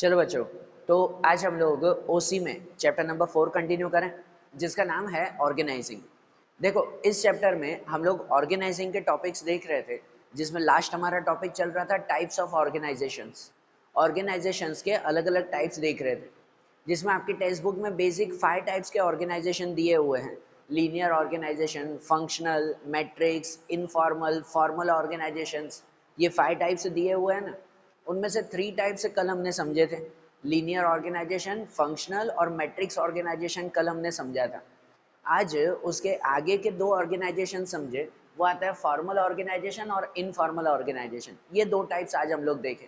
चलो बच्चों, तो आज हम लोग ओसी में चैप्टर नंबर 4 कंटिन्यू करें, जिसका नाम है ऑर्गेनाइजिंग। देखो, इस चैप्टर में हम लोग ऑर्गेनाइजिंग के टॉपिक्स देख रहे थे, जिसमें लास्ट हमारा टॉपिक चल रहा था टाइप्स ऑफ ऑर्गेनाइजेशंस। ऑर्गेनाइजेशंस के अलग अलग टाइप्स देख रहे थे, जिसमें आपकी टेक्स्ट बुक में बेसिक 5 टाइप्स के ऑर्गेनाइजेशन दिए हुए हैं। Linear organisation, functional, matrix, informal, formal organisations, ये 5 टाइप्स दिए हुए हैं ना। उनमें से 3 टाइप्स कल हमने समझे थे, लीनियर ऑर्गेनाइजेशन, फंक्शनल और मैट्रिक्स ऑर्गेनाइजेशन कल हमने समझा था। आज उसके आगे के 2 ऑर्गेनाइजेशन समझे, वो आता है फॉर्मल ऑर्गेनाइजेशन और इनफॉर्मल ऑर्गेनाइजेशन। ये 2 टाइप्स आज हम लोग देखें।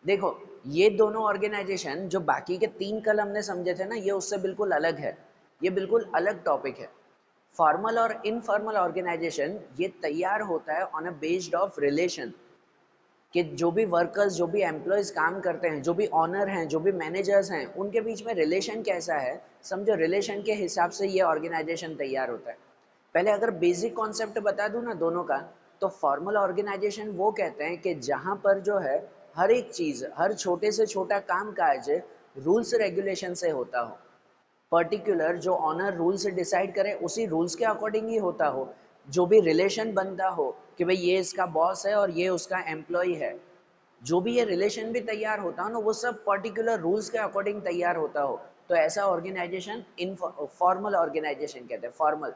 देखो, ये दोनों ऑर्गेनाइजेशन जो बाकी के 3 कल हमने समझे थे ना, ये उससे बिल्कुल अलग है। ये बिल्कुल अलग टॉपिक है। फॉर्मल और इनफॉर्मल ऑर्गेनाइजेशन ये तैयार होता है on a based of relation, कि जो भी वर्कर्स, जो भी एम्प्लॉयज काम करते हैं, जो भी ऑनर हैं, जो भी मैनेजर्स हैं, उनके बीच में रिलेशन कैसा है, समझो। रिलेशन के हिसाब से ये ऑर्गेनाइजेशन तैयार होता है। पहले अगर बेसिक कॉन्सेप्ट बता दूं ना दोनों का, तो फॉर्मल ऑर्गेनाइजेशन वो कहते हैं कि जहां पर जो है हर एक चीज, हर छोटे से छोटा काम काज रूल्स रेगुलेशन से होता हो। पर्टिकुलर जो ऑनर रूल्स डिसाइड करे उसी रूल्स के अकॉर्डिंग ही होता हो। जो भी रिलेशन बनता हो कि भाई ये इसका बॉस है और ये उसका एम्प्लॉय है, जो भी ये रिलेशन भी तैयार होता हो ना, वो सब पर्टिकुलर रूल्स के अकॉर्डिंग तैयार होता हो, तो ऐसा ऑर्गेनाइजेशन इन फॉर्मल ऑर्गेनाइजेशन कहते हैं, फॉर्मल।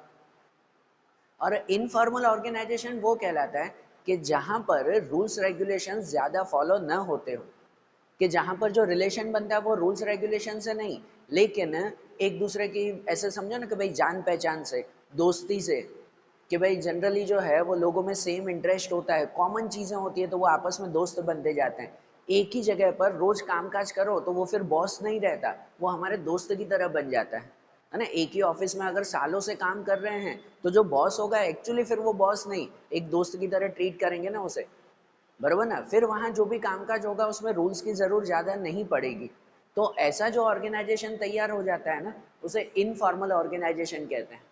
और इनफॉर्मल ऑर्गेनाइजेशन वो कहलाता है कि जहां पर रूल्स रेगुलेशन ज्यादा फॉलो न होते हो, कि जहां पर जो रिलेशन बनता है वो रूल्स रेगुलेशन से नहीं, लेकिन एक दूसरे की, ऐसे समझो ना कि भाई जान पहचान से, दोस्ती से, कि भाई जनरली जो है वो लोगों में सेम इंटरेस्ट होता है, कॉमन चीजें होती है, तो वो आपस में दोस्त बनते जाते हैं। एक ही जगह पर रोज कामकाज करो तो वो फिर बॉस नहीं रहता, वो हमारे दोस्त की तरह बन जाता है ना। एक ही ऑफिस में अगर सालों से काम कर रहे हैं, तो जो बॉस होगा एक्चुअली फिर वो बॉस नहीं, एक दोस्त की तरह ट्रीट करेंगे ना उसे, बरोबर ना। फिर वहां जो भी कामकाज होगा उसमें रूल्स की जरूर ज्यादा नहीं पड़ेगी। तो ऐसा जो ऑर्गेनाइजेशन तैयार हो जाता है ना, उसे इनफॉर्मल ऑर्गेनाइजेशन कहते हैं।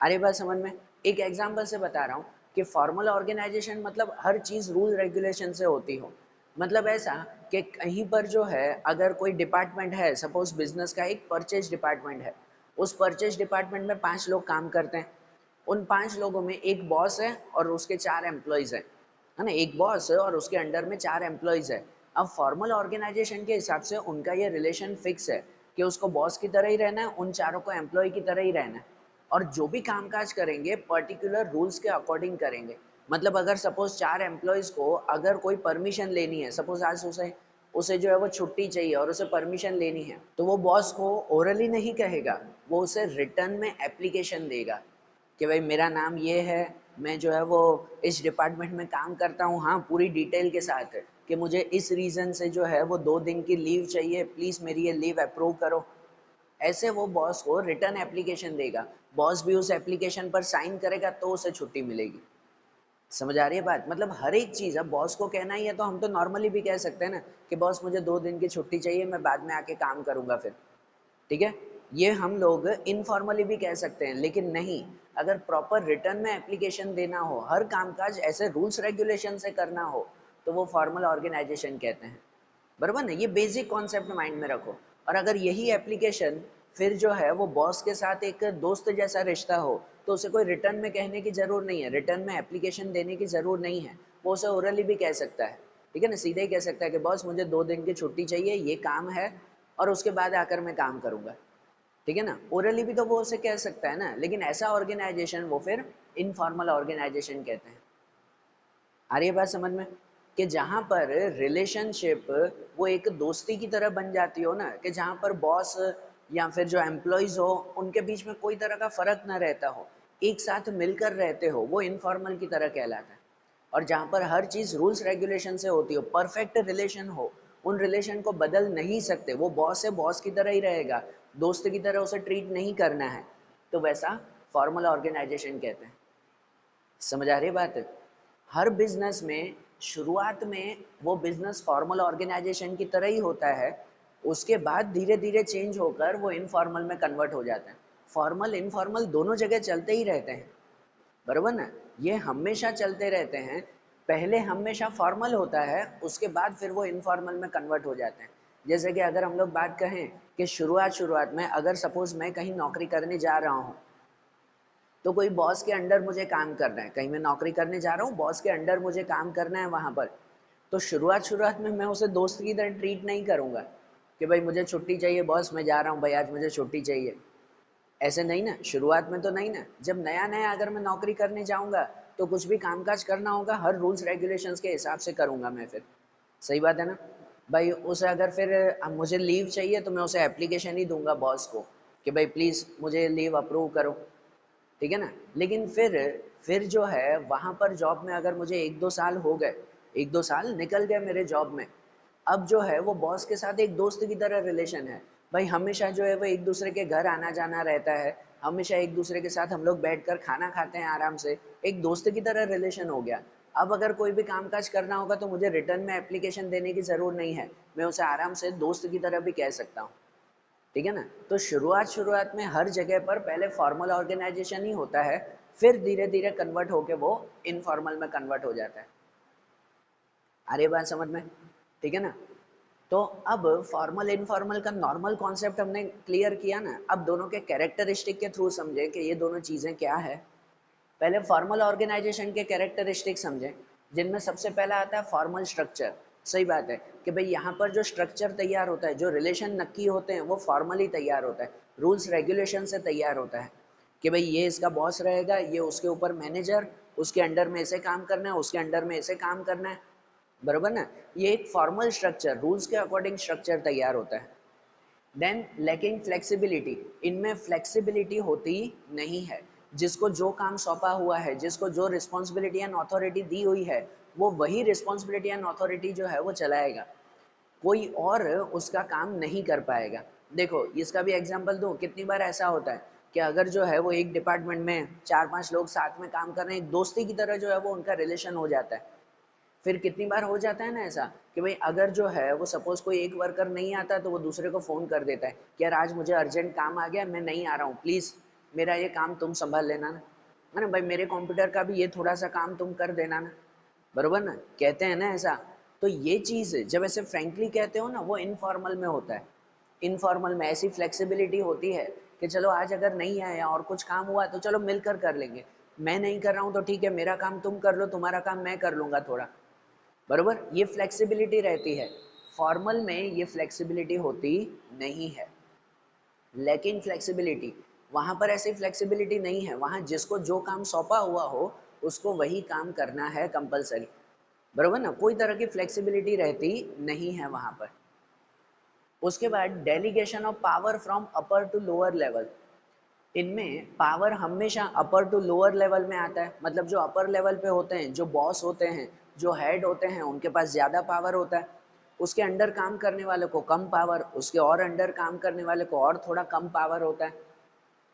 अरे बात समझ में। एक एग्जांपल से बता रहा हूँ कि फॉर्मल ऑर्गेनाइजेशन मतलब हर चीज रूल रेगुलेशन से होती हो। मतलब ऐसा कि कहीं पर जो है अगर कोई डिपार्टमेंट है, सपोज बिजनेस का एक परचेज डिपार्टमेंट है, उस परचेज डिपार्टमेंट में 5 लोग काम करते हैं। उन 5 लोगों में एक बॉस है और उसके 4 एम्प्लॉयज है ना। एक बॉस है और उसके अंडर में 4 एम्प्लॉयज है। अब फॉर्मल ऑर्गेनाइजेशन के हिसाब से उनका ये रिलेशन फिक्स है कि उसको बॉस की तरह ही रहना है, उन चारों को एम्प्लॉय की तरह ही रहना है, और जो भी कामकाज करेंगे पर्टिकुलर रूल्स के अकॉर्डिंग करेंगे। मतलब अगर सपोज 4 एम्प्लॉयज को अगर कोई परमिशन लेनी है, सपोज आज उसे उसे जो है वो छुट्टी चाहिए और उसे परमिशन लेनी है, तो वो बॉस को ओरली नहीं कहेगा, वो उसे रिटर्न में एप्लीकेशन देगा कि भाई मेरा नाम ये है, मैं जो है वो इस डिपार्टमेंट में काम करता हूँ, हाँ पूरी डिटेल के साथ, कि मुझे इस रीज़न से जो है वो 2 दिन की लीव चाहिए, प्लीज़ मेरी ये लीव अप्रूव करो। ऐसे वो बॉस को रिटर्न एप्लीकेशन देगा। बॉस भी उस एप्लीकेशन पर साइन करेगा तो उसे छुट्टी मिलेगी। समझ आ रही है बात। मतलब हर एक चीज़, अब बॉस को कहना ही है तो हम तो नॉर्मली भी कह सकते हैं ना कि बॉस मुझे 2 दिन की छुट्टी चाहिए, मैं बाद में आके काम करूंगा फिर, ठीक है। ये हम लोग इनफॉर्मली भी कह सकते हैं, लेकिन नहीं, अगर प्रॉपर रिटर्न में एप्लीकेशन देना हो, हर कामकाज ऐसे रूल्स रेगुलेशन से करना हो, तो वो फॉर्मल ऑर्गेनाइजेशन कहते हैं, बराबर ना। ये बेसिक कॉन्सेप्ट माइंड में रखो। और अगर यही एप्लीकेशन फिर जो है वो बॉस के साथ एक दोस्त जैसा रिश्ता हो, तो उसे कोई रिटर्न में कहने की जरूर नहीं है, रिटर्न में एप्लीकेशन देने की जरूर नहीं है, वो उसे ओरली भी कह सकता है, ठीक है ना। सीधे ही कह सकता है कि बॉस मुझे 2 दिन की छुट्टी चाहिए, ये काम है, और उसके बाद आकर मैं काम करूंगा, ठीक है ना। ओरली भी तो वो उसे कह सकता है ना, लेकिन ऐसा ऑर्गेनाइजेशन वो फिर इनफॉर्मल ऑर्गेनाइजेशन कहते हैं। आ रही है बात समझ में, कि जहां पर रिलेशनशिप वो एक दोस्ती की तरह बन जाती हो ना, कि जहां पर बॉस या फिर जो एम्प्लॉयज हो उनके बीच में कोई तरह का फर्क ना रहता हो, एक साथ मिलकर रहते हो, वो इनफॉर्मल की तरह कहलाता है। और जहां पर हर चीज रूल्स रेगुलेशन से होती हो, परफेक्ट रिलेशन हो, उन रिलेशन को बदल नहीं सकते, वो बॉस है, बॉस की तरह ही रहेगा, दोस्त की तरह उसे ट्रीट नहीं करना है, तो वैसा फॉर्मल ऑर्गेनाइजेशन कहते हैं। समझ आ रही है बात। हर बिजनेस में शुरुआत में वो बिजनेस फॉर्मल ऑर्गेनाइजेशन की तरह ही होता है, उसके बाद धीरे धीरे चेंज होकर वो इनफॉर्मल में कन्वर्ट हो जाता है। फॉर्मल इनफॉर्मल दोनों जगह चलते ही रहते हैं, बराबर ना। ये हमेशा चलते रहते हैं। पहले हमेशा फॉर्मल होता है, उसके बाद फिर वो इनफॉर्मल में कन्वर्ट हो जाते हैं। जैसे कि अगर हम लोग बात कहें कि शुरुआत में अगर सपोज मैं कहीं नौकरी करने जा रहा हूँ, तो कोई बॉस के अंडर मुझे काम करना है, कहीं मैं नौकरी करने जा रहा हूँ, बॉस के अंडर मुझे काम करना है वहाँ पर, तो शुरुआत में मैं उसे दोस्त की तरह ट्रीट नहीं करूँगा कि भाई मुझे छुट्टी चाहिए बॉस, मैं जा रहा हूँ भाई, आज मुझे छुट्टी चाहिए। ऐसे नहीं ना, शुरुआत में तो नहीं ना। जब नया नया अगर मैं नौकरी करने जाऊँगा, तो कुछ भी कामकाज करना होगा हर रूल्स रेगुलेशंस के हिसाब से करूँगा मैं फिर। सही बात है ना? भाई उसे अगर फिर मुझे लीव चाहिए तो मैं उसे एप्लीकेशन ही दूँगा बॉस को कि भाई प्लीज़ मुझे लीव अप्रूव करो। ठीक है ना? लेकिन फिर जो है वहाँ पर जॉब में अगर मुझे 1-2 साल हो गए, 1-2 साल निकल गए मेरे जॉब में, अब जो है वो बॉस के साथ एक दोस्त की तरह रिलेशन है। भाई हमेशा जो है वो एक-दूसरे के घर आना-जाना रहता है, हमेशा एक-दूसरे के साथ हम लोग बैठकर खाना खाते हैं आराम से, एक दोस्त की तरह रिलेशन हो गया। अब अगर कोई भी काम-काज करना होगा तो मुझे रिटर्न में एप्लीकेशन देने की ज़रूरत नहीं है, मैं उसे आराम से दोस्त की तरह भी कह सकता हूँ। ठीक है ना? तो शुरुआत में हर जगह पर पहले फॉर्मल ऑर्गेनाइजेशन ही होता है, फिर धीरे-धीरे कन्वर्ट होके वो इनफॉर्मल में कन्वर्ट हो जाता है। आ रही है बात समझ में? ठीक है ना? तो अब फॉर्मल इनफॉर्मल का नॉर्मल कॉन्सेप्ट हमने क्लियर किया ना, अब दोनों के कैरेक्टरिस्टिक के थ्रू समझे कि ये दोनों चीज़ें क्या है। पहले फॉर्मल ऑर्गेनाइजेशन के कैरेक्टरिस्टिक समझें, जिनमें सबसे पहला आता है फॉर्मल स्ट्रक्चर। सही बात है कि भाई यहाँ पर जो स्ट्रक्चर तैयार होता है, जो रिलेशन नक्की होते हैं, वो फॉर्मली तैयार होता है, रूल्स रेगुलेशन से तैयार होता है कि भाई ये इसका बॉस रहेगा, ये उसके ऊपर मैनेजर, उसके अंडर में ऐसे काम करना है, उसके अंडर में ऐसे काम करना है, बरोबर ना? ये एक फॉर्मल स्ट्रक्चर, रूल्स के अकॉर्डिंग स्ट्रक्चर तैयार होता है। देन लैकिंग फ्लेक्सिबिलिटी, इनमें फ्लेक्सिबिलिटी होती नहीं है। जिसको जो काम सौंपा हुआ है, जिसको जो रिस्पॉन्सिबिलिटी एंड अथॉरिटी दी हुई है, वो वही रिस्पॉन्सिबिलिटी एंड अथॉरिटी जो है वो चलाएगा, कोई और उसका काम नहीं कर पाएगा। देखो इसका भी एग्जांपल दूं, कितनी बार ऐसा होता है कि अगर जो है वो एक डिपार्टमेंट में 4-5 लोग साथ में काम कर रहे हैं, एक दोस्ती की तरह जो है वो उनका रिलेशन हो जाता है। फिर कितनी बार हो जाता है ना ऐसा कि भाई अगर जो है वो सपोज कोई एक वर्कर नहीं आता तो वो दूसरे को फ़ोन कर देता है कि यार आज मुझे अर्जेंट काम आ गया, मैं नहीं आ रहा हूँ, प्लीज़ मेरा ये काम तुम संभाल लेना ना, है ना? भाई मेरे कंप्यूटर का भी ये थोड़ा सा काम तुम कर देना ना, बरोबर ना? कहते हैं ना ऐसा। तो ये चीज़ जब ऐसे फ्रेंकली कहते हो ना, वो इनफॉर्मल में होता है। इनफॉर्मल में ऐसी फ्लेक्सिबिलिटी होती है कि चलो आज अगर नहीं आया और कुछ काम हुआ तो चलो मिलकर कर लेंगे, मैं नहीं कर रहा हूँ तो ठीक है, मेरा काम तुम कर लो, तुम्हारा काम मैं कर लूँगा थोड़ा, बरोबर? ये फ्लेक्सिबिलिटी रहती है। फॉर्मल में ये फ्लेक्सिबिलिटी होती नहीं है। लैकिंग फ्लेक्सिबिलिटी, वहाँ पर ऐसी फ्लेक्सिबिलिटी नहीं है, वहाँ जिसको जो काम सौंपा हुआ हो उसको वही काम करना है कंपलसरी, बरोबर ना? कोई तरह की फ्लेक्सिबिलिटी रहती नहीं है वहाँ पर। उसके बाद delegation of power from upper two lower level, इनमें पावर हमेशा अपर टू लोअर लेवल में आता है। मतलब जो अपर लेवल पे होते हैं, जो बॉस होते हैं, जो हेड होते हैं, उनके पास ज़्यादा पावर होता है, उसके अंडर काम करने वाले को कम पावर, उसके और अंडर काम करने वाले को और थोड़ा कम पावर होता है,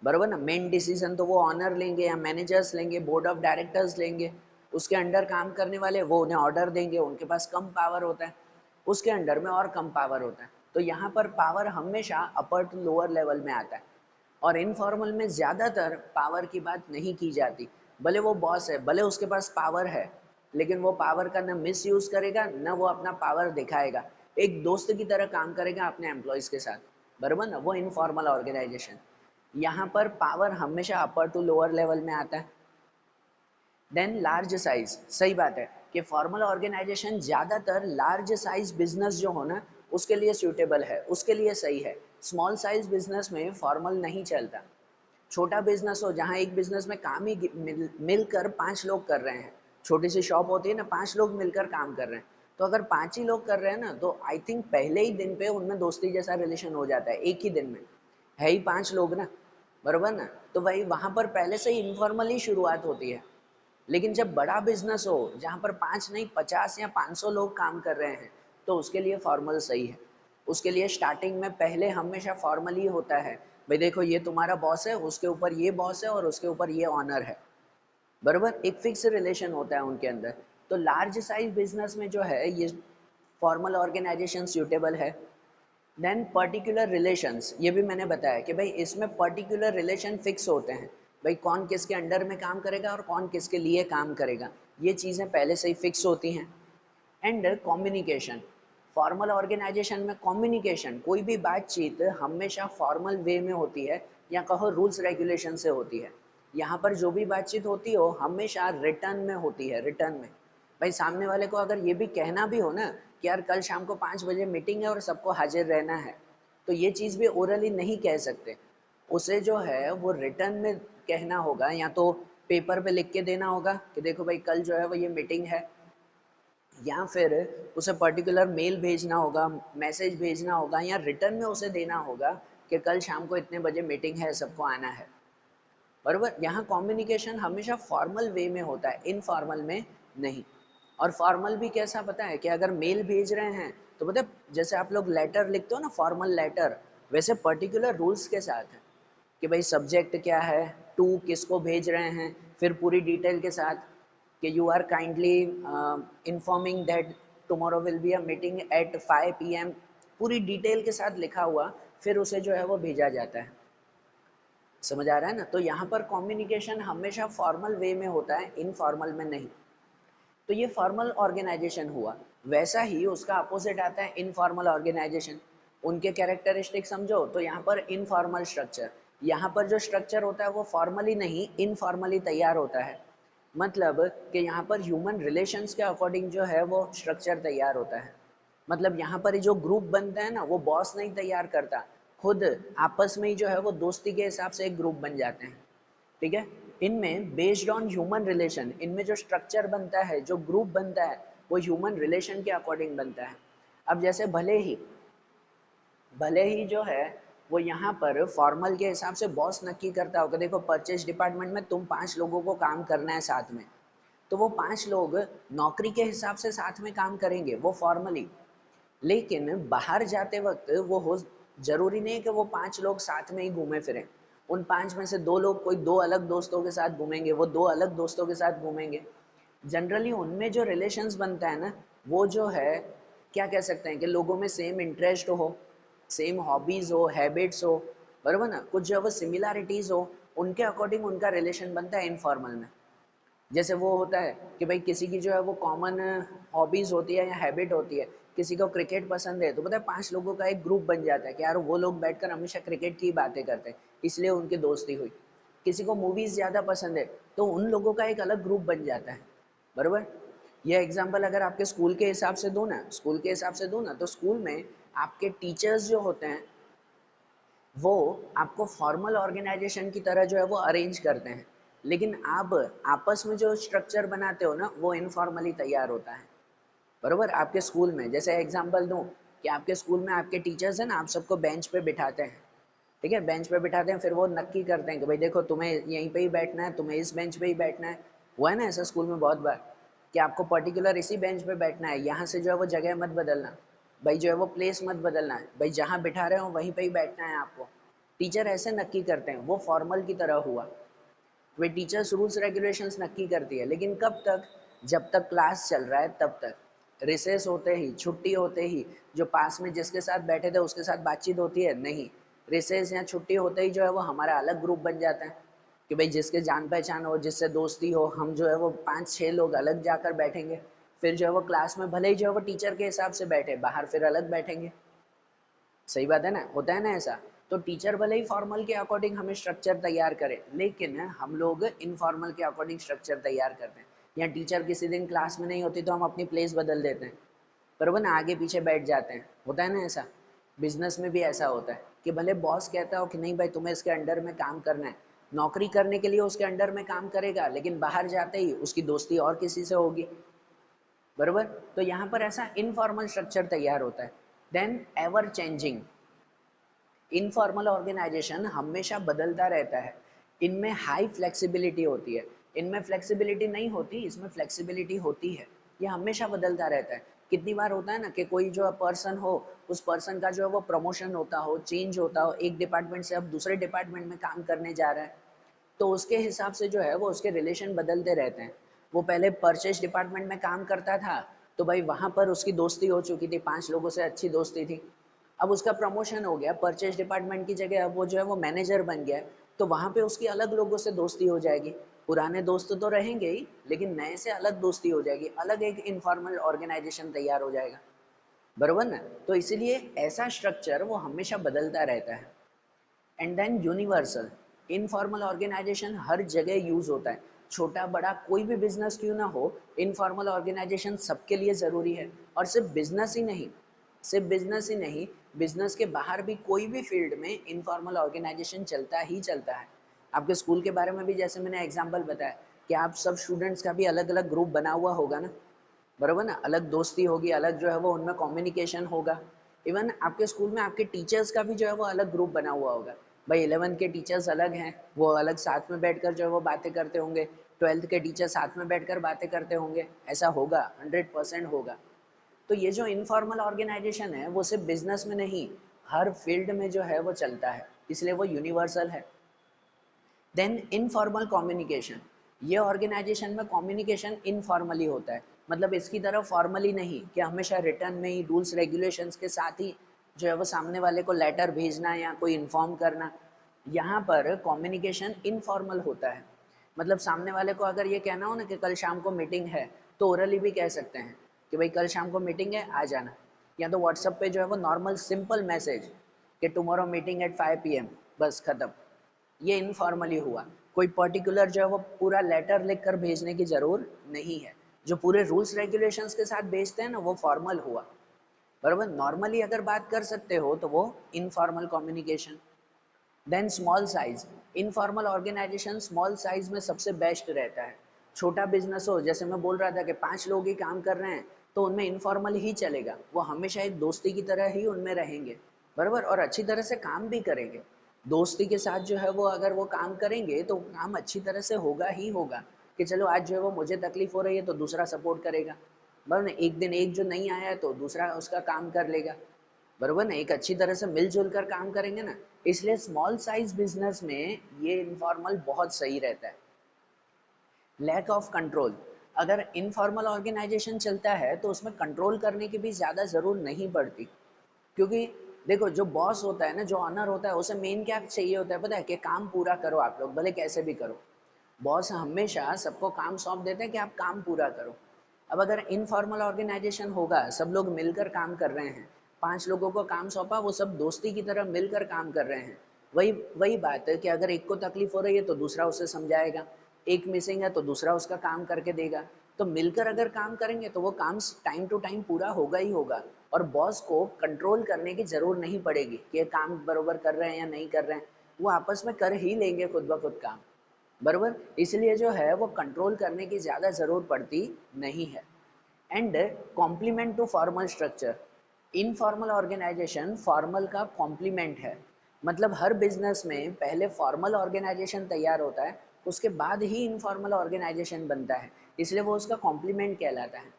बरोबर ना? मेन डिसीजन तो वो ऑनर लेंगे या मैनेजर्स लेंगे, बोर्ड ऑफ डायरेक्टर्स लेंगे, उसके अंडर काम करने वाले वो उन्हें ऑर्डर देंगे, उनके पास कम पावर होता है, उसके अंडर में और कम पावर होता है। तो यहाँ पर पावर हमेशा अपर टू लोअर लेवल में आता है। और इनफॉर्मल में ज़्यादातर पावर की बात नहीं की जाती। भले वो बॉस है, भले उसके पास पावर है, लेकिन वो पावर का ना मिस यूज़ करेगा, ना वो अपना पावर दिखाएगा, एक दोस्त की तरह काम करेगा अपने एम्प्लॉयज़ के साथ, बराबर ना? वो इनफॉर्मल ऑर्गेनाइजेशन। यहाँ पर पावर हमेशा अपर टू लोअर लेवल में आता है। देन लार्ज साइज, सही बात है कि फॉर्मल ऑर्गेनाइजेशन ज़्यादातर लार्ज साइज बिजनेस जो हो ना उसके लिए सूटेबल है, उसके लिए सही है। स्मॉल साइज बिजनेस में फॉर्मल नहीं चलता। छोटा बिजनेस हो जहाँ एक बिजनेस में काम ही मिलकर 5 लोग कर रहे हैं, छोटी सी शॉप होती है ना, 5 लोग मिलकर काम कर रहे हैं, तो अगर 5 ही लोग कर रहे हैं ना, तो आई थिंक पहले ही दिन पे उनमें दोस्ती जैसा रिलेशन हो जाता है, एक ही दिन में, है ही 5 लोग ना, बरोबर ना? तो भाई वहाँ पर पहले से ही इनफॉर्मल ही शुरुआत होती है। लेकिन जब बड़ा बिजनेस हो जहाँ पर 5 नहीं 50 या 500 लोग काम कर रहे हैं, तो उसके लिए फॉर्मल सही है। उसके लिए स्टार्टिंग में पहले हमेशा फॉर्मल ही होता है। भाई देखो ये तुम्हारा बॉस है, उसके ऊपर ये बॉस है और उसके ऊपर ये ऑनर है, बरोबर? एक फिक्स रिलेशन होता है उनके अंदर। तो लार्ज साइज बिजनेस में जो है ये फॉर्मल ऑर्गेनाइजेशन सूटेबल है। देन पर्टिकुलर रिलेशंस, ये भी मैंने बताया कि भाई इसमें पर्टिकुलर रिलेशन फिक्स होते हैं। भाई कौन किसके अंडर में काम करेगा और कौन किसके लिए काम करेगा, ये चीज़ें पहले से ही फिक्स होती हैं। एंड कम्युनिकेशन, फॉर्मल ऑर्गेनाइजेशन में कम्युनिकेशन, कोई भी बातचीत हमेशा फॉर्मल वे में होती है या कहो रूल्स रेगुलेशन से होती है। यहाँ पर जो भी बातचीत होती हो हमेशा रिटर्न में होती है, रिटर्न में। भाई सामने वाले को अगर ये भी कहना भी हो ना कि यार कल शाम को 5 बजे मीटिंग है और सबको हाजिर रहना है, तो ये चीज़ भी ओरली नहीं कह सकते, उसे जो है वो रिटर्न में कहना होगा, या तो पेपर पे लिख के देना होगा कि देखो भाई कल जो है वो ये मीटिंग है, या फिर उसे पर्टिकुलर मेल भेजना होगा, मैसेज भेजना होगा, या रिटर्न में उसे देना होगा कि कल शाम को इतने बजे मीटिंग है, सबको आना है। बरोबर, यहाँ कम्युनिकेशन हमेशा फॉर्मल वे में होता है, इनफॉर्मल में नहीं। और फॉर्मल भी कैसा पता है कि अगर मेल भेज रहे हैं तो पता है जैसे आप लोग लेटर लिखते हो ना, फॉर्मल लेटर, वैसे पर्टिकुलर रूल्स के साथ है कि भाई सब्जेक्ट क्या है, टू किसको भेज रहे हैं, फिर पूरी डिटेल के साथ कि you are kindly informing that tomorrow will be a meeting at 5 PM, पूरी डिटेल के साथ लिखा हुआ, फिर उसे जो है वो भेजा जाता है। समझ आ रहा है ना? तो यहाँ पर कम्युनिकेशन हमेशा फॉर्मल वे में होता है, इनफॉर्मल में नहीं। तो ये फॉर्मल ऑर्गेनाइजेशन हुआ। वैसा ही उसका अपोजिट आता है इनफॉर्मल ऑर्गेनाइजेशन। उनके कैरेक्टरिस्टिक समझो तो यहाँ पर इनफॉर्मल स्ट्रक्चर, यहाँ पर जो स्ट्रक्चर होता है वो फॉर्मली नहीं इनफॉर्मली तैयार होता है। मतलब कि यहाँ पर ह्यूमन रिलेशंस के अकॉर्डिंग जो है वो स्ट्रक्चर तैयार होता है। मतलब यहाँ पर जो ग्रुप बनता है ना, वो बॉस नहीं तैयार करता, खुद आपस में ही जो है वो दोस्ती के हिसाब से एक ग्रुप बन जाते हैं। ठीक है, इनमें बेस्ड ऑन ह्यूमन रिलेशन, इनमें जो स्ट्रक्चर बनता है, जो ग्रुप बनता है, वो ह्यूमन रिलेशन के अकॉर्डिंग बनता है। अब जैसे भले ही जो है वो यहाँ पर फॉर्मल के हिसाब से बॉस नक्की करता होगा, देखो परचेज डिपार्टमेंट में तुम 5 लोगों को काम करना है साथ में, तो वो 5 लोग नौकरी के हिसाब से साथ में काम करेंगे, वो फॉर्मली। लेकिन बाहर जाते वक्त वो हो, जरूरी नहीं है कि वो 5 लोग साथ में ही घूमे फिरें। उन 5 में से 2 लोग कोई 2 अलग दोस्तों के साथ घूमेंगे, वो 2 अलग दोस्तों के साथ घूमेंगे। जनरली उनमें जो रिलेशंस बनता है ना, वो जो है क्या कह सकते हैं कि लोगों में सेम इंटरेस्ट हो, सेम हॉबीज हो, हैबिट्स हो, बराबर ना, कुछ जो है वो सिमिलैरिटीज हो, उनके अकॉर्डिंग उनका रिलेशन बनता है इनफॉर्मल में। जैसे वो होता है कि भाई किसी की जो है वो कॉमन हॉबीज होती है या हैबिट होती है, किसी को क्रिकेट पसंद है तो पता है 5 लोगों का एक ग्रुप बन जाता है कि यार वो लोग बैठकर हमेशा क्रिकेट की बातें करते हैं, इसलिए उनकी दोस्ती हुई। किसी को मूवीज ज्यादा पसंद है तो उन लोगों का एक अलग ग्रुप बन जाता है। बरोबर, ये एग्जाम्पल अगर आपके स्कूल के हिसाब से दूं ना, तो स्कूल में आपके टीचर्स जो होते हैं वो आपको फॉर्मल ऑर्गेनाइजेशन की तरह जो है वो अरेंज करते हैं, लेकिन आप आपस में जो स्ट्रक्चर बनाते हो ना, वो इनफॉर्मली तैयार होता है। बरोबर, आपके स्कूल में जैसे एग्जांपल दूं कि आपके स्कूल में आपके टीचर्स हैं ना, आप सबको बेंच पे बिठाते हैं। ठीक है, बेंच पे बिठाते हैं, फिर वो नक्की करते हैं कि भाई देखो तुम्हें यहीं पे ही बैठना है, तुम्हें इस बेंच पे ही बैठना है। हुआ है ना ऐसा स्कूल में बहुत बार कि आपको पर्टिकुलर इसी बेंच पे बैठना है, यहाँ से जो है वो जगह मत बदलना, भाई जो है वो प्लेस मत बदलना है, भाई जहाँ बिठा रहे हो वहीं पे ही बैठना है आपको। टीचर ऐसे नक्की करते हैं, वो फॉर्मल की तरह हुआ। वे टीचर्स रूल्स रेगुलेशंस नक्की करती है, लेकिन कब तक? जब तक क्लास चल रहा है तब तक। रिसेस होते ही, छुट्टी होते ही जो पास में जिसके साथ बैठे थे उसके साथ बातचीत होती है? नहीं। रिसेस या छुट्टी होते ही जो है वो हमारा अलग ग्रुप बन जाता है कि भाई जिसके जान पहचान हो, जिससे दोस्ती हो, हम जो है वो 5-6 लोग अलग जाकर बैठेंगे। फिर जो है वो क्लास में भले ही जो है वो टीचर के हिसाब से बैठे, बाहर फिर अलग बैठेंगे। सही बात है ना, होता है ना ऐसा। तो टीचर भले ही फॉर्मल के अकॉर्डिंग हमें स्ट्रक्चर तैयार करे, लेकिन हम लोग इनफॉर्मल के अकॉर्डिंग स्ट्रक्चर तैयार करते हैं। या टीचर किसी दिन क्लास में नहीं होती तो हम अपनी प्लेस बदल देते हैं, पर वो ना आगे पीछे बैठ जाते हैं। होता है ना ऐसा। बिजनेस में भी ऐसा होता है कि भले बॉस कहता हो कि नहीं भाई तुम्हें इसके अंडर में काम करना है, नौकरी करने के लिए उसके अंडर में काम करेगा, लेकिन बाहर जाते ही उसकी दोस्ती और किसी से होगी। बरोबर, तो यहाँ पर ऐसा इनफॉर्मल स्ट्रक्चर तैयार होता है। Then ever changing, informal organisation हमेशा बदलता रहता है। इनमें हाई फ्लेक्सिबिलिटी होती है, इनमें फ्लेक्सिबिलिटी नहीं होती, इसमें फ्लेक्सिबिलिटी होती है। ये हमेशा बदलता रहता है। कितनी बार होता है ना कि कोई जो पर्सन हो, उस पर्सन का जो है वो प्रमोशन होता हो, चेंज होता हो, एक डिपार्टमेंट से अब दूसरे डिपार्टमेंट में काम करने जा रहा है, तो उसके हिसाब से जो है वो उसके रिलेशन बदलते रहते हैं। वो पहले परचेज डिपार्टमेंट में काम करता था तो भाई वहाँ पर उसकी दोस्ती हो चुकी थी, 5 लोगों से अच्छी दोस्ती थी। अब उसका प्रमोशन हो गया, परचेज डिपार्टमेंट की जगह अब वो जो है वो मैनेजर बन गया, तो वहाँ पे उसकी अलग लोगों से दोस्ती हो जाएगी। पुराने दोस्त तो रहेंगे ही, लेकिन नए से अलग दोस्ती हो जाएगी, अलग एक इनफॉर्मल ऑर्गेनाइजेशन तैयार हो जाएगा, बरोबर ना? तो इसीलिए ऐसा स्ट्रक्चर वो हमेशा बदलता रहता है। And then universal, informal organisation हर जगह यूज होता है, छोटा बड़ा कोई भी बिजनेस क्यों ना हो, इनफॉर्मल ऑर्गेनाइजेशन सबके लिए ज़रूरी है। और सिर्फ बिजनेस ही नहीं, सिर्फ बिजनेस ही नहीं, बिजनेस के बाहर भी कोई भी फील्ड में इनफॉर्मल ऑर्गेनाइजेशन चलता ही चलता है। आपके स्कूल के बारे में भी जैसे मैंने एग्जांपल बताया कि आप सब स्टूडेंट्स का भी अलग अलग ग्रुप बना हुआ होगा ना, बरोबर ना? अलग दोस्ती होगी, अलग जो है वो उनमें कम्युनिकेशन होगा। इवन आपके स्कूल में आपके टीचर्स का भी जो है वो अलग ग्रुप बना हुआ होगा। भाई 11th के टीचर्स अलग हैं, वो अलग साथ में बैठकर जो है वो बातें करते होंगे, 12th के टीचर साथ में बैठकर बातें करते होंगे, ऐसा होगा, 100% होगा। तो ये जो इनफॉर्मल ऑर्गेनाइजेशन है वो सिर्फ बिजनेस में नहीं, हर फील्ड में जो है वो चलता है, इसलिए वो यूनिवर्सल है। देन इनफॉर्मल कम्युनिकेशन, ये ऑर्गेनाइजेशन में कम्युनिकेशन इनफॉर्मली होता है, मतलब इसकी तरह फॉर्मली नहीं कि हमेशा रिटर्न में ही रूल्स रेगुलेशंस के साथ ही जो है वो सामने वाले को लेटर भेजना या कोई इन्फॉर्म करना। यहाँ पर कम्युनिकेशन इनफॉर्मल होता है, मतलब सामने वाले को अगर ये कहना हो ना कि कल शाम को मीटिंग है, तो ओरली भी कह सकते हैं कि भाई कल शाम को मीटिंग है, आ जाना। या तो व्हाट्सएप पे जो है वो नॉर्मल सिंपल मैसेज कि टुमारो मीटिंग एट 5 PM, बस खत्म। ये इनफॉर्मली हुआ, कोई पर्टिकुलर जो है वो पूरा लेटर लिख कर भेजने की जरूर नहीं है। जो पूरे रूल्स रेगुलेशंस के साथ भेजते हैं ना, वो फॉर्मल हुआ, बराबर। नॉर्मली अगर बात कर सकते हो तो वो informal communication. Then small size, informal organisation small size में सबसे बेस्ट रहता है। छोटा बिजनेस हो, जैसे मैं बोल रहा था कि 5 लोग ही काम कर रहे हैं, तो उनमें इनफॉर्मल ही चलेगा, वो हमेशा एक दोस्ती की तरह ही उनमें रहेंगे, बराबर, और अच्छी तरह से काम भी करेंगे। दोस्ती के साथ जो है वो अगर वो काम करेंगे तो काम अच्छी तरह से होगा ही होगा, कि चलो आज जो है वो मुझे तकलीफ हो रही है तो दूसरा सपोर्ट करेगा, बराबर। एक दिन एक जो नहीं आया है तो दूसरा उसका काम कर लेगा, बरोबर ना? एक अच्छी तरह से मिलजुल कर काम करेंगे ना, इसलिए स्मॉल साइज बिजनेस में ये इनफॉर्मल बहुत सही रहता है। लैक ऑफ कंट्रोल, अगर इनफॉर्मल ऑर्गेनाइजेशन चलता है तो उसमें कंट्रोल करने की भी ज़्यादा ज़रूर नहीं पड़ती, क्योंकि देखो जो बॉस होता है ना, जो ऑनर होता है, उसे मेन क्या चाहिए होता है पता है? कि काम पूरा करो आप लोग, भले कैसे भी करो। बॉस हमेशा सबको काम सौंप देते हैं कि आप काम पूरा करो। अब अगर इनफॉर्मल ऑर्गेनाइजेशन होगा, सब लोग मिलकर काम कर रहे हैं, 5 लोगों को काम सौंपा, वो सब दोस्ती की तरह मिलकर काम कर रहे हैं, वही वही बात है कि अगर एक को तकलीफ हो रही है तो दूसरा उसे समझाएगा, एक मिसिंग है तो दूसरा उसका काम करके देगा। तो मिलकर अगर काम करेंगे तो वो काम टाइम टू टाइम पूरा होगा ही होगा, और बॉस को कंट्रोल करने की ज़रूर नहीं पड़ेगी कि ये काम बरोबर कर रहे हैं या नहीं कर रहे हैं, वो आपस में कर ही लेंगे खुद ब खुद काम, बरोबर। इसलिए जो है वो कंट्रोल करने की ज़्यादा ज़रूरत पड़ती नहीं है। And complement to formal structure, informal organisation formal का कॉम्प्लीमेंट है, मतलब हर बिजनेस में पहले फॉर्मल ऑर्गेनाइजेशन तैयार होता है, उसके बाद ही इनफॉर्मल ऑर्गेनाइजेशन बनता है, इसलिए वो उसका कॉम्प्लीमेंट कहलाता है।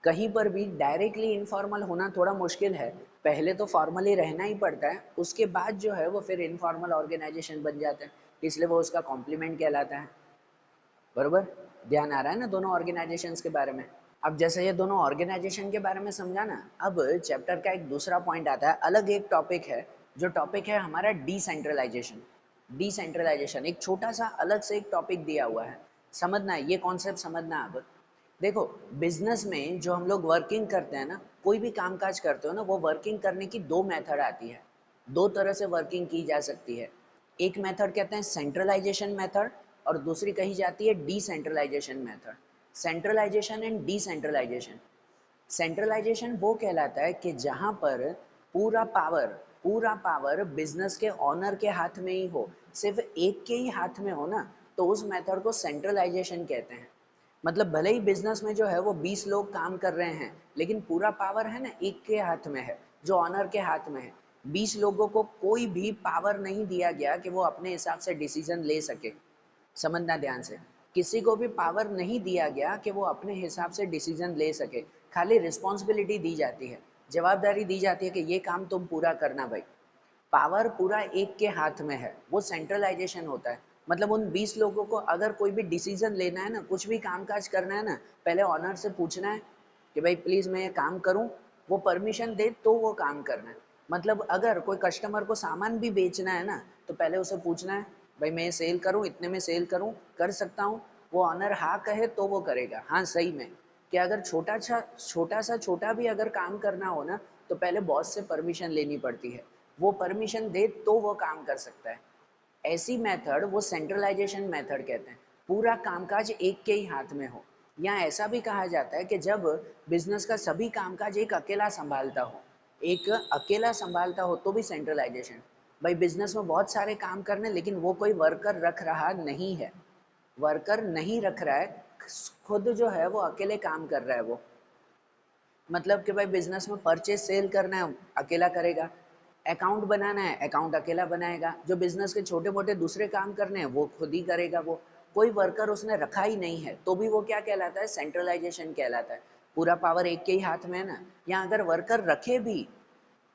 कहीं पर भी डायरेक्टली इनफॉर्मल होना थोड़ा मुश्किल है, पहले तो फॉर्मली रहना ही पड़ता है, उसके बाद जो है वो फिर इनफॉर्मल ऑर्गेनाइजेशन बन जाता है, इसलिए वो उसका कॉम्प्लीमेंट कहलाता है, बरोबर। ध्यान आ रहा है ना दोनों ऑर्गेनाइजेशंस के बारे में? अब जैसे ये दोनों ऑर्गेनाइजेशन के बारे में समझा ना, अब चैप्टर का एक दूसरा पॉइंट आता है, अलग एक टॉपिक है, जो टॉपिक है हमारा डिसेंट्रलाइजेशन। डिसेंट्रलाइजेशन एक छोटा सा अलग से एक टॉपिक दिया हुआ है, समझना है ये कॉन्सेप्ट, समझना। अब देखो, बिजनेस में जो हम लोग वर्किंग करते हैं ना, कोई भी कामकाज करते हो ना, वो वर्किंग करने की दो मेथड आती है, दो तरह से वर्किंग की जा सकती है। एक मेथड कहते हैं सेंट्रलाइजेशन मेथड, और दूसरी कही जाती है decentralisation method. Centralisation and decentralisation, centralisation वो कहलाता है कि जहां पर पूरा पावर, पूरा पावर बिजनेस के ऑनर के हाथ में ही हो, सिर्फ एक के ही हाथ में हो ना, तो उस मेथड को सेंट्रलाइजेशन कहते हैं। मतलब भले ही बिजनेस में जो है वो 20 लोग काम कर रहे हैं, लेकिन पूरा पावर है ना एक के हाथ में है, जो ऑनर के हाथ में है। 20 लोगों को कोई भी पावर नहीं दिया गया कि वो अपने हिसाब से डिसीजन ले सके, समझना ध्यान से। किसी को भी पावर नहीं दिया गया कि वो अपने हिसाब से डिसीजन ले सके, खाली रिस्पॉन्सिबिलिटी दी जाती है, जवाबदारी दी जाती है कि ये काम तुम पूरा करना भाई। पावर पूरा एक के हाथ में है, वो सेंट्रलाइजेशन होता है। मतलब उन 20 लोगों को अगर कोई भी डिसीजन लेना है ना, कुछ भी कामकाज करना है ना, पहले ऑनर से पूछना है कि भाई प्लीज़ मैं ये काम करूं, वो परमिशन दे तो वो काम करना है। मतलब अगर कोई कस्टमर को सामान भी बेचना है ना, तो पहले उसे पूछना है भाई मैं सेल करूँ, इतने में सेल करूँ, कर सकता हूँ, वो ऑनर हाँ कहे तो वो करेगा। हाँ सही में कि अगर छोटा भी अगर काम करना हो ना, तो पहले बॉस से परमिशन लेनी पड़ती है, वो परमिशन दे तो वो काम कर सकता है। ऐसी मेथड वो सेंट्रलाइजेशन मेथड कहते हैं, पूरा कामकाज एक के ही हाथ में हो। या ऐसा भी कहा जाता है कि जब बिजनेस का सभी कामकाज एक अकेला संभालता हो, एक अकेला संभालता हो तो भी सेंट्रलाइजेशन। भाई बिजनेस में बहुत सारे काम करने, लेकिन वो कोई वर्कर रख रहा नहीं है, वर्कर नहीं रख रहा है, खुद जो है वो अकेले काम कर रहा है वो। मतलब कि भाई बिजनेस में परचेज सेल करना है अकेला करेगा, अकाउंट बनाना है अकाउंट अकेला बनाएगा, जो बिजनेस के छोटे मोटे दूसरे काम करने हैं वो खुद ही करेगा वो, कोई वर्कर उसने रखा ही नहीं है, तो भी वो क्या कहलाता है, सेंट्रलाइजेशन कहलाता है। पूरा पावर एक के ही हाथ में है ना। या अगर वर्कर रखे भी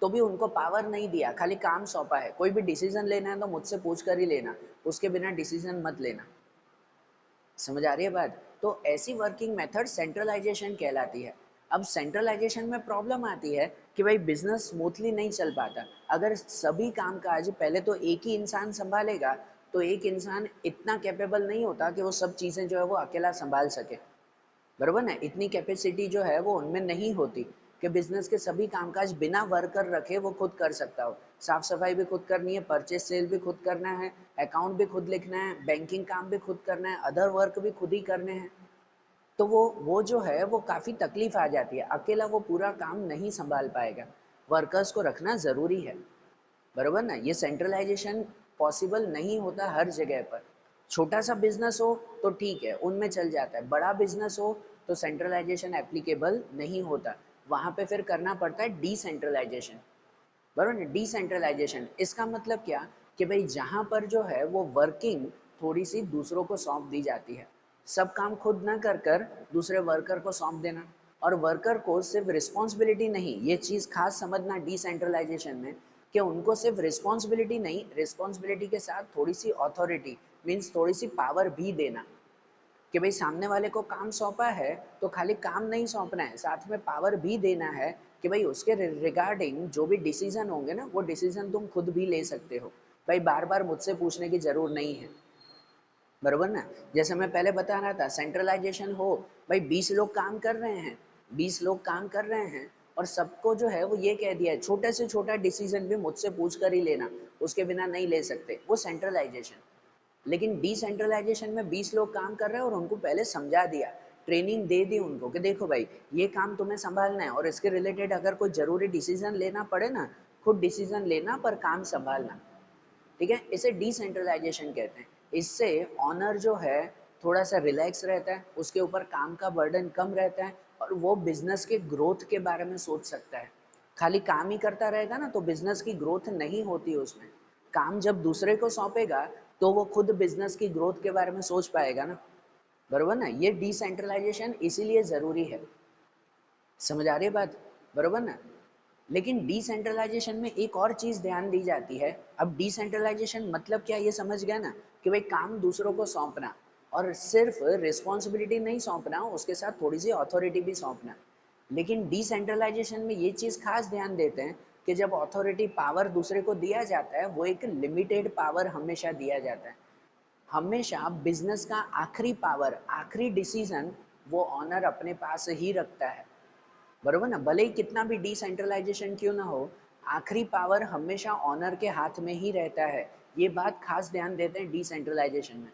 तो भी उनको पावर नहीं दिया, खाली काम सौंपा है, कोई भी डिसीजन लेना है तो मुझसे पूछ कर ही लेना, उसके बिना डिसीजन मत लेना। समझ आ रही है बात? तो ऐसी वर्किंग मेथड सेंट्रलाइजेशन कहलाती है। अब सेंट्रलाइजेशन में प्रॉब्लम आती है कि भाई बिजनेस स्मूथली नहीं चल पाता। अगर सभी कामकाज पहले तो एक ही इंसान संभालेगा, तो एक इंसान इतना कैपेबल नहीं होता कि वो सब चीज़ें जो है वो अकेला संभाल सके, बरोबर ना? इतनी कैपेसिटी जो है वो उनमें नहीं होती कि बिजनेस के सभी कामकाज बिना वर्कर रखे वो खुद कर सकता हो। साफ सफाई भी खुद करनी है, परचेज सेल भी खुद करना है, अकाउंट भी खुद लिखना है, बैंकिंग काम भी खुद करना है, अदर वर्क भी खुद ही करने हैं। तो वो जो है वो काफ़ी तकलीफ आ जाती है, अकेला वो पूरा काम नहीं संभाल पाएगा, वर्कर्स को रखना ज़रूरी है, बरोबर ना? ये सेंट्रलाइजेशन पॉसिबल नहीं होता हर जगह पर। छोटा सा बिजनेस हो तो ठीक है, उनमें चल जाता है, बड़ा बिजनेस हो तो सेंट्रलाइजेशन एप्लीकेबल नहीं होता, वहाँ पे फिर करना पड़ता है डिसेंट्रलाइजेशन, बरोबर ना? डिसेंट्रलाइजेशन इसका मतलब क्या, कि भाई जहाँ पर जो है वो वर्किंग थोड़ी सी दूसरों को सौंप दी जाती है, सब काम खुद ना कर कर दूसरे वर्कर को सौंप देना। और वर्कर को सिर्फ रिस्पॉन्सिबिलिटी नहीं, ये चीज़ खास समझना डिसेंट्रलाइजेशन में, कि उनको सिर्फ रिस्पॉन्सिबिलिटी नहीं, रिस्पॉन्सिबिलिटी के साथ थोड़ी सी अथॉरिटी, मीन्स थोड़ी सी पावर भी देना, कि भाई सामने वाले को काम सौंपा है तो खाली काम नहीं सौंपना है, साथ में पावर भी देना है कि भाई उसके रिगार्डिंग जो भी डिसीजन होंगे ना, वो डिसीजन तुम खुद भी ले सकते हो, भाई बार बार मुझसे पूछने की जरूर नहीं है, बरोबर ना? जैसे मैं पहले बता रहा था, सेंट्रलाइजेशन हो, भाई 20 लोग काम कर रहे हैं, 20 लोग काम कर रहे हैं, और सबको जो है वो ये कह दिया है छोटे से छोटा डिसीजन भी मुझसे पूछ कर ही लेना, उसके बिना नहीं ले सकते, वो सेंट्रलाइजेशन। लेकिन डिसेंट्रलाइजेशन में 20 लोग काम कर रहे हैं और उनको पहले समझा दिया, ट्रेनिंग दे दी उनको कि देखो भाई ये काम तुम्हें संभालना है, और इसके रिलेटेड अगर कोई जरूरी डिसीजन लेना पड़े ना, खुद डिसीजन लेना पर काम संभालना, ठीक है? इसे डिसेंट्रलाइजेशन कहते हैं। इससे ऑनर जो है थोड़ा सा रिलैक्स रहता है, उसके ऊपर काम का बर्डन कम रहता है, और वो बिजनेस के ग्रोथ के बारे में सोच सकता है। खाली काम ही करता रहेगा ना तो बिजनेस की ग्रोथ नहीं होती उसमें। काम जब दूसरे को सौंपेगा तो वो खुद बिजनेस की ग्रोथ के बारे में सोच पाएगा ना, बरोबर ना? ये डिसेंट्रलाइजेशन इसीलिए जरूरी है। समझ आ रही है बात? बरोबर ना? लेकिन डिसेंट्रलाइजेशन में एक और चीज ध्यान दी जाती है। अब डिसेंट्रलाइजेशन मतलब क्या, ये समझ गया ना, कि भाई काम दूसरों को सौंपना, और सिर्फ रिस्पॉन्सिबिलिटी नहीं सौंपना, उसके साथ थोड़ी सी अथॉरिटी भी सौंपना। लेकिन डिसेंट्रलाइजेशन में ये चीज खास ध्यान देते हैं कि जब अथॉरिटी पावर दूसरे को दिया जाता है, वो एक लिमिटेड पावर हमेशा दिया जाता है। हमेशा बिजनेस का आखिरी पावर, आखिरी डिसीजन वो ऑनर अपने पास ही रखता है, बरोबर ना? भले ही कितना भी डिसेंट्रलाइजेशन क्यों ना हो, आखिरी पावर हमेशा ऑनर के हाथ में ही रहता है। ये बात खास ध्यान देते हैं डिसेंट्रलाइजेशन में।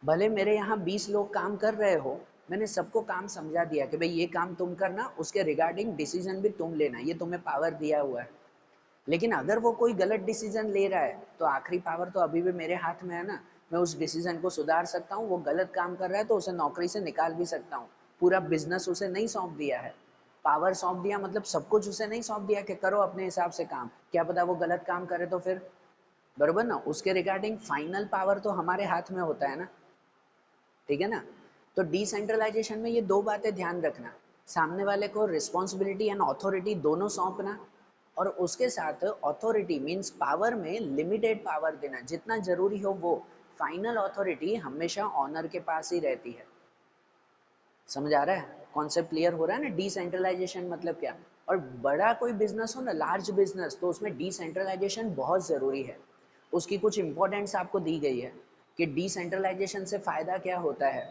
भले मेरे यहाँ 20 लोग काम कर रहे हो, मैंने सबको काम समझा दिया कि भाई ये काम तुम करना, उसके रिगार्डिंग डिसीजन भी तुम लेना, ये तुम्हें पावर दिया हुआ है। लेकिन अगर वो कोई गलत डिसीजन ले रहा है तो आखिरी पावर तो अभी भी मेरे हाथ में है ना, मैं उस डिसीजन को सुधार सकता हूँ, वो गलत काम कर रहा है तो उसे नौकरी से निकाल भी सकता हूँ। पूरा बिजनेस उसे नहीं सौंप दिया है, पावर सौंप दिया मतलब सब कुछ उसे नहीं सौंप दिया कि करो अपने हिसाब से काम, क्या पता वो गलत काम करे तो फिर, बरोबर ना? उसके रिगार्डिंग फाइनल पावर तो हमारे हाथ में होता है ना, ठीक है ना? तो डिसेंट्रलाइजेशन में ये दो बातें ध्यान रखना, सामने वाले को रिस्पॉन्सिबिलिटी एंड अथॉरिटी दोनों सौंपना, और उसके साथ अथॉरिटी मीन्स पावर में लिमिटेड पावर देना, जितना जरूरी हो वो, फाइनल अथॉरिटी हमेशा ऑनर के पास ही रहती है। समझ आ रहा है? कॉन्सेप्ट क्लियर हो रहा है ना, डिसेंट्रलाइजेशन मतलब क्या? और बड़ा कोई बिजनेस हो ना, लार्ज बिजनेस, तो उसमें डिसेंट्रलाइजेशन बहुत जरूरी है। उसकी कुछ इंपॉर्टेंट्स आपको दी गई है कि डिसेंट्रलाइजेशन से फ़ायदा क्या होता है।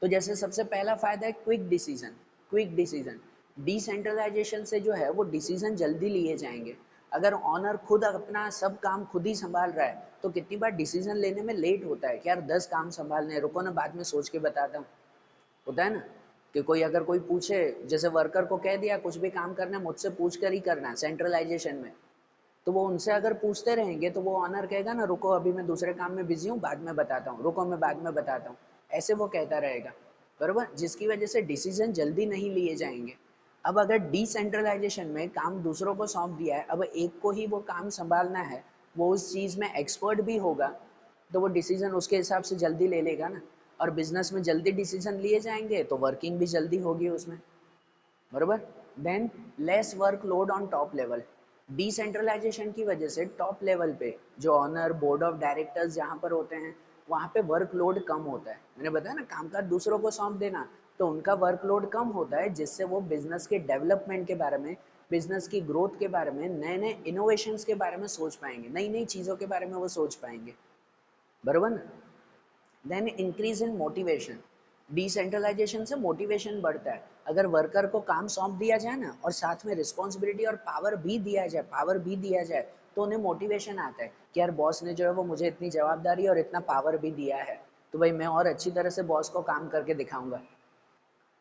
तो जैसे सबसे पहला फ़ायदा है quick decision. Quick decision, decentralisation से जो है वो डिसीजन जल्दी लिए जाएंगे। अगर ऑनर खुद अपना सब काम खुद ही संभाल रहा है तो कितनी बार डिसीजन लेने में लेट होता है कि यार 10 काम संभालने हैं, रुको ना बाद में सोच के बताता हूँ। होता है ना कि कोई अगर कोई पूछे, जैसे वर्कर को कह दिया कुछ भी काम करना है मुझसे पूछ कर ही करना है सेंट्रलाइजेशन में, तो वो उनसे अगर पूछते रहेंगे तो वो ऑनर कहेगा ना रुको अभी मैं दूसरे काम में बिजी हूँ बाद में बताता हूँ, रुको मैं बाद में बताता हूँ, ऐसे वो कहता रहेगा, बरोबर, जिसकी वजह से डिसीजन जल्दी नहीं लिए जाएंगे। अब अगर डिसेंट्रलाइजेशन में काम दूसरों को सौंप दिया है, अब एक को ही वो काम संभालना है, वो उस चीज़ में एक्सपर्ट भी होगा, तो वो डिसीजन उसके हिसाब से जल्दी ले लेगा ना, और बिजनेस में जल्दी डिसीजन लिए जाएंगे तो वर्किंग भी जल्दी होगी उसमें, बरोबर। Then less workload on top level. Decentralisation की वजह से टॉप लेवल पे जो ऑनर बोर्ड ऑफ डायरेक्टर्स जहाँ पर होते हैं वहाँ पे वर्कलोड कम होता है। मैंने बताया ना कामकाज दूसरों को सौंप देना, तो उनका वर्कलोड कम होता है जिससे वो बिजनेस के डेवलपमेंट के बारे में, बिजनेस की ग्रोथ के बारे में, नए नए इनोवेशंस के बारे में सोच पाएंगे, नई नई चीज़ों के बारे में वो सोच पाएंगे, बराबर ना। Then increase in motivation. Decentralisation से मोटिवेशन बढ़ता है। अगर वर्कर को काम सौंप दिया जाए ना और साथ में रिस्पॉन्सिबिलिटी और पावर भी दिया जाए तो उन्हें मोटिवेशन आता है कि यार बॉस ने जो है वो मुझे इतनी जवाबदारी और इतना पावर भी दिया है, तो भाई मैं और अच्छी तरह से बॉस को काम करके दिखाऊंगा,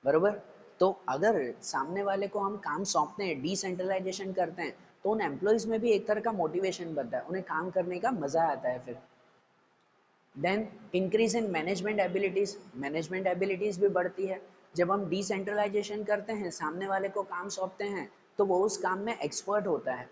बरोबर। तो अगर सामने वाले को हम काम सौंपते हैं, डिसेंट्रलाइजेशन करते हैं, तो उन एम्प्लॉयज़ में भी एक तरह का मोटिवेशन बनता है, उन्हें काम करने का मज़ा आता है फिर। Then increase in management abilities भी बढ़ती है। जब हम डिसेंट्रलाइजेशन करते हैं, सामने वाले को काम सौंपते हैं, तो वो उस काम में एक्सपर्ट होता है।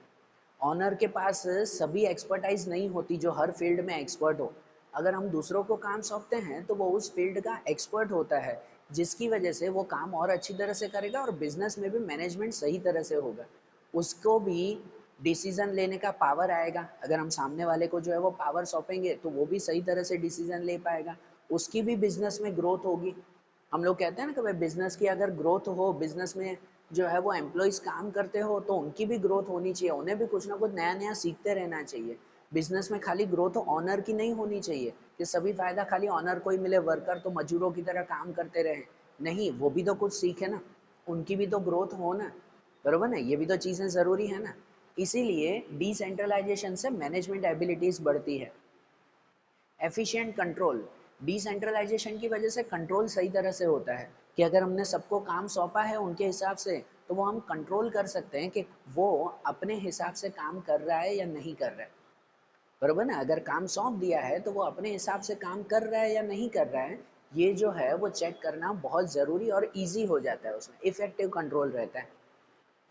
ऑनर के पास सभी एक्सपर्टाइज नहीं होती जो हर फील्ड में एक्सपर्ट हो। अगर हम दूसरों को काम सौंपते हैं तो वो उस फील्ड का एक्सपर्ट होता है, जिसकी वजह से वो काम और अच्छी तरह से करेगा और बिजनेस में भी मैनेजमेंट सही तरह से होगा। उसको भी डिसीजन लेने का पावर आएगा। अगर हम सामने वाले को जो है वो पावर सौंपेंगे तो वो भी सही तरह से डिसीजन ले पाएगा, उसकी भी बिजनेस में ग्रोथ होगी। हम लोग कहते हैं ना कि भाई बिजनेस की अगर ग्रोथ हो, बिजनेस में जो है वो एम्प्लॉयज़ काम करते हो तो उनकी भी ग्रोथ होनी चाहिए, उन्हें भी कुछ ना कुछ नया नया सीखते रहना चाहिए। बिजनेस में खाली ग्रोथ ऑनर की नहीं होनी चाहिए कि सभी फायदा खाली ऑनर को ही मिले, वर्कर तो मजदूरों की तरह काम करते रहे, नहीं, वो भी तो कुछ सीखे ना, उनकी भी तो ग्रोथ हो ना, बरोबर ना, ये भी तो चीज़ें ज़रूरी है ना। इसीलिए डिसेंट्रलाइजेशन से मैनेजमेंट एबिलिटीज़ बढ़ती है। Efficient control. डिसेंट्रलाइजेशन की वजह से कंट्रोल सही तरह से होता है कि अगर हमने सबको काम सौंपा है उनके हिसाब से, तो वो हम कंट्रोल कर सकते हैं कि वो अपने हिसाब से काम कर रहा है या नहीं कर रहा है, बरोबर ना। अगर काम सौंप दिया है तो वो अपने हिसाब से काम कर रहा है या नहीं कर रहा है, ये जो है वो चेक करना बहुत ज़रूरी और ईजी हो जाता है, उसमें इफेक्टिव कंट्रोल रहता है।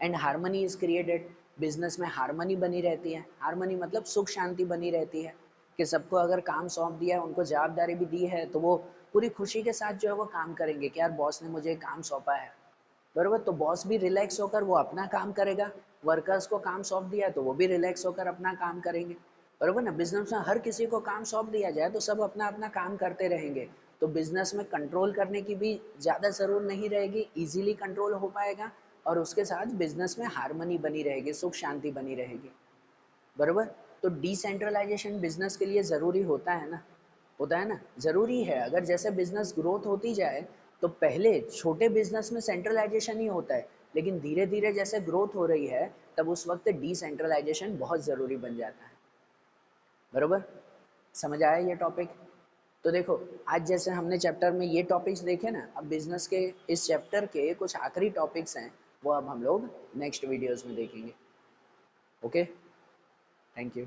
And harmony is created. Business में हारमनी बनी रहती है। हारमनी मतलब सुख शांति बनी रहती है कि सबको अगर काम सौंप दिया है, उनको जवाबदारी भी दी है, तो वो पूरी खुशी के साथ जो है वो काम करेंगे कि यार बॉस ने मुझे काम सौंपा है, बरोबर। तो बॉस भी रिलैक्स होकर वो अपना काम करेगा, वर्कर्स को काम सौंप दिया तो वो भी रिलैक्स होकर अपना काम करेंगे, बरोबर ना। बिजनेस में हर किसी को काम सौंप दिया जाए तो सब अपना अपना काम करते रहेंगे, तो बिजनेस में कंट्रोल करने की भी ज़्यादा ज़रूरत नहीं रहेगी, इजीली कंट्रोल हो पाएगा, और उसके साथ बिजनेस में हारमनी बनी रहेगी, सुख शांति बनी रहेगी, बरोबर। तो डिसेंट्रलाइजेशन बिजनेस के लिए ज़रूरी होता है ना, होता है ना, ज़रूरी है। अगर जैसे बिजनेस ग्रोथ होती जाए तो पहले छोटे बिजनेस में सेंट्रलाइजेशन ही होता है, लेकिन धीरे धीरे जैसे ग्रोथ हो रही है तब उस वक्त डिसेंट्रलाइजेशन बहुत ज़रूरी बन जाता है, बरोबर। समझ आया ये टॉपिक। तो देखो, आज जैसे हमने चैप्टर में ये टॉपिक्स देखे ना, अब बिजनेस के इस चैप्टर के कुछ आखिरी टॉपिक्स हैं, वो अब हम लोग नेक्स्ट वीडियोस में देखेंगे। Okay, thank you.